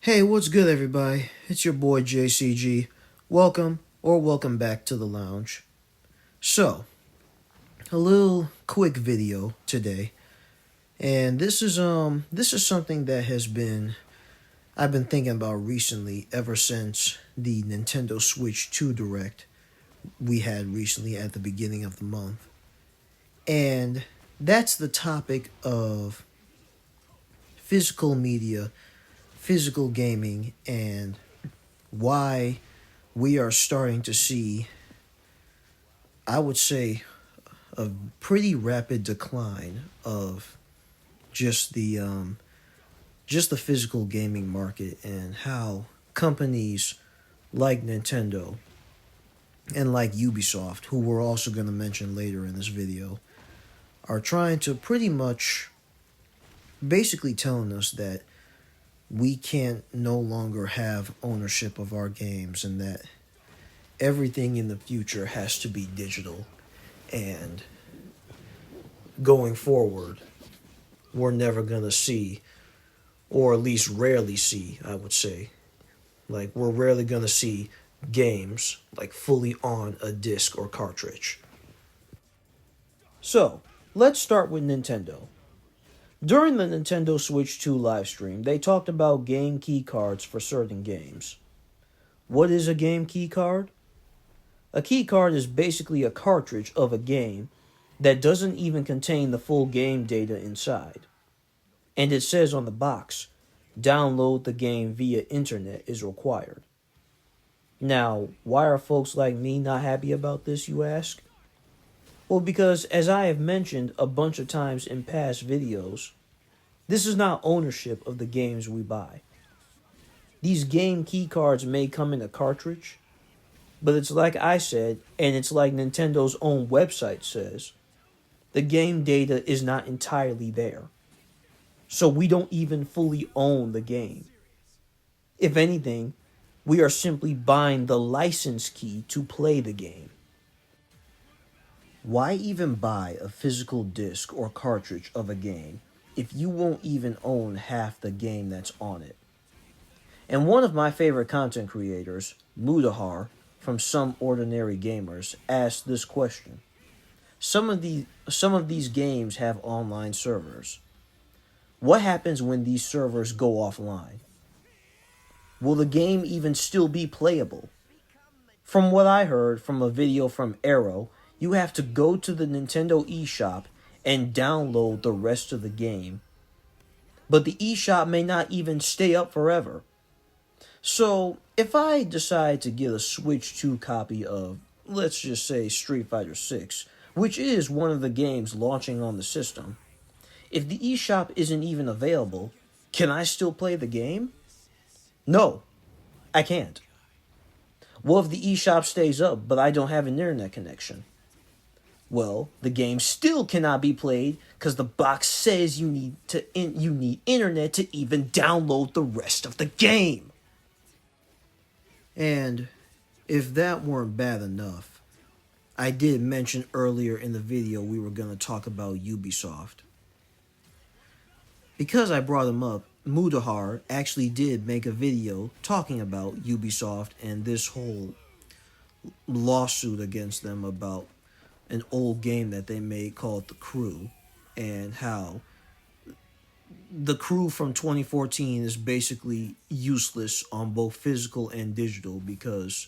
Hey, what's good, everybody? It's your boy JCG. Welcome back to the lounge. So, a little quick video today, and this is something that I've been thinking about recently ever since the Nintendo Switch 2 Direct we had recently at the beginning of the month. And that's the topic of physical media, physical gaming, and why we are starting to see, I would say, a pretty rapid decline of just the um, just the physical gaming market, and how companies like Nintendo and like Ubisoft, who we're also going to mention later in this video, are trying to pretty much basically telling us that we can't no longer have ownership of our games, and that everything in the future has to be digital. And going forward, we're never going to see, or at least rarely see, I would say. Like, we're rarely going to see games like fully on a disc or cartridge. So, let's start with Nintendo. During the Nintendo Switch 2 livestream, they talked about game key cards for certain games. What is a game key card? A key card is basically a cartridge of a game that doesn't even contain the full game data inside. And it says on the box, download the game via internet is required. Now, why are folks like me not happy about this, you ask? Well, because as I have mentioned a bunch of times in past videos, this is not ownership of the games we buy. These game key cards may come in a cartridge, but it's like I said, and it's like Nintendo's own website says, the game data is not entirely there. So we don't even fully own the game. If anything, we are simply buying the license key to play the game. Why even buy a physical disc or cartridge of a game if you won't even own half the game that's on it? And one of my favorite content creators, Mudahar, from Some Ordinary Gamers, asked this question. Some of these games have online servers. What happens when these servers go offline? Will the game even still be playable? From what I heard from a video from Arrow, you have to go to the Nintendo eShop and download the rest of the game. But the eShop may not even stay up forever. So, if I decide to get a Switch 2 copy of, let's just say, Street Fighter 6, which is one of the games launching on the system, if the eShop isn't even available, can I still play the game? No, I can't. Well, if the eShop stays up, but I don't have an internet connection? Well, the game still cannot be played because the box says you need internet to even download the rest of the game. And if that weren't bad enough, I did mention earlier in the video we were going to talk about Ubisoft. Because I brought him up, Mudahar actually did make a video talking about Ubisoft and this whole lawsuit against them about an old game that they made called The Crew, and how The Crew from 2014 is basically useless on both physical and digital because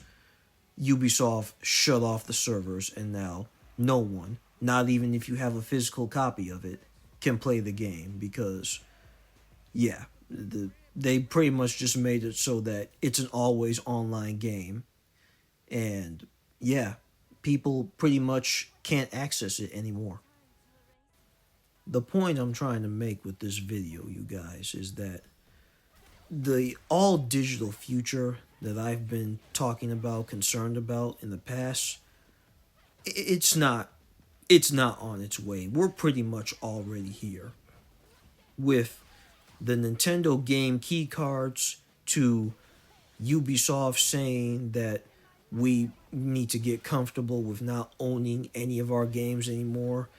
Ubisoft shut off the servers, and now no one, not even if you have a physical copy of it, can play the game because, yeah, they pretty much just made it so that it's an always online game. And, yeah, people pretty much can't access it anymore. The point I'm trying to make with this video, you guys, is that the all digital future that I've been talking about, concerned about in the past, it's not on its way. We're pretty much already here. With the Nintendo game key cards, to Ubisoft saying that we need to get comfortable with not owning any of our games anymore,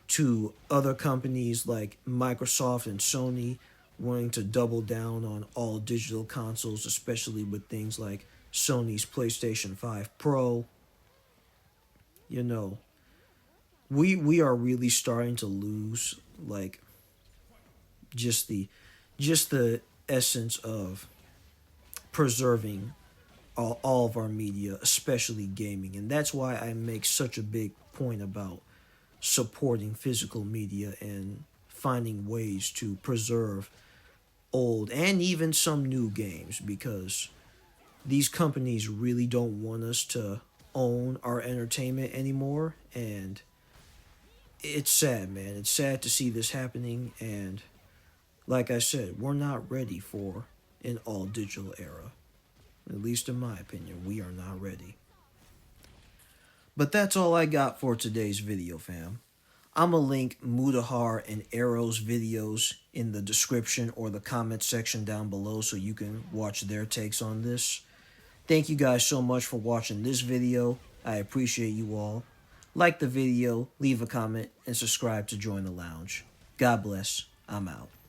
to other companies like Microsoft and Sony wanting to double down on all digital consoles, especially with things like Sony's PlayStation 5 Pro. You know, we are really starting to lose like just the just the essence of preserving all of our media, especially gaming. And that's why I make such a big point about supporting physical media and finding ways to preserve old and even some new games, because these companies really don't want us to own our entertainment anymore. And it's sad, man. It's sad to see this happening. And like I said, we're not ready for an all digital era. At least in my opinion, we are not ready. But that's all I got for today's video, fam. I'ma link Mudahar and Arrow's videos in the description or the comment section down below so you can watch their takes on this. Thank you guys so much for watching this video. I appreciate you all. Like the video, leave a comment, and subscribe to join the lounge. God bless. I'm out.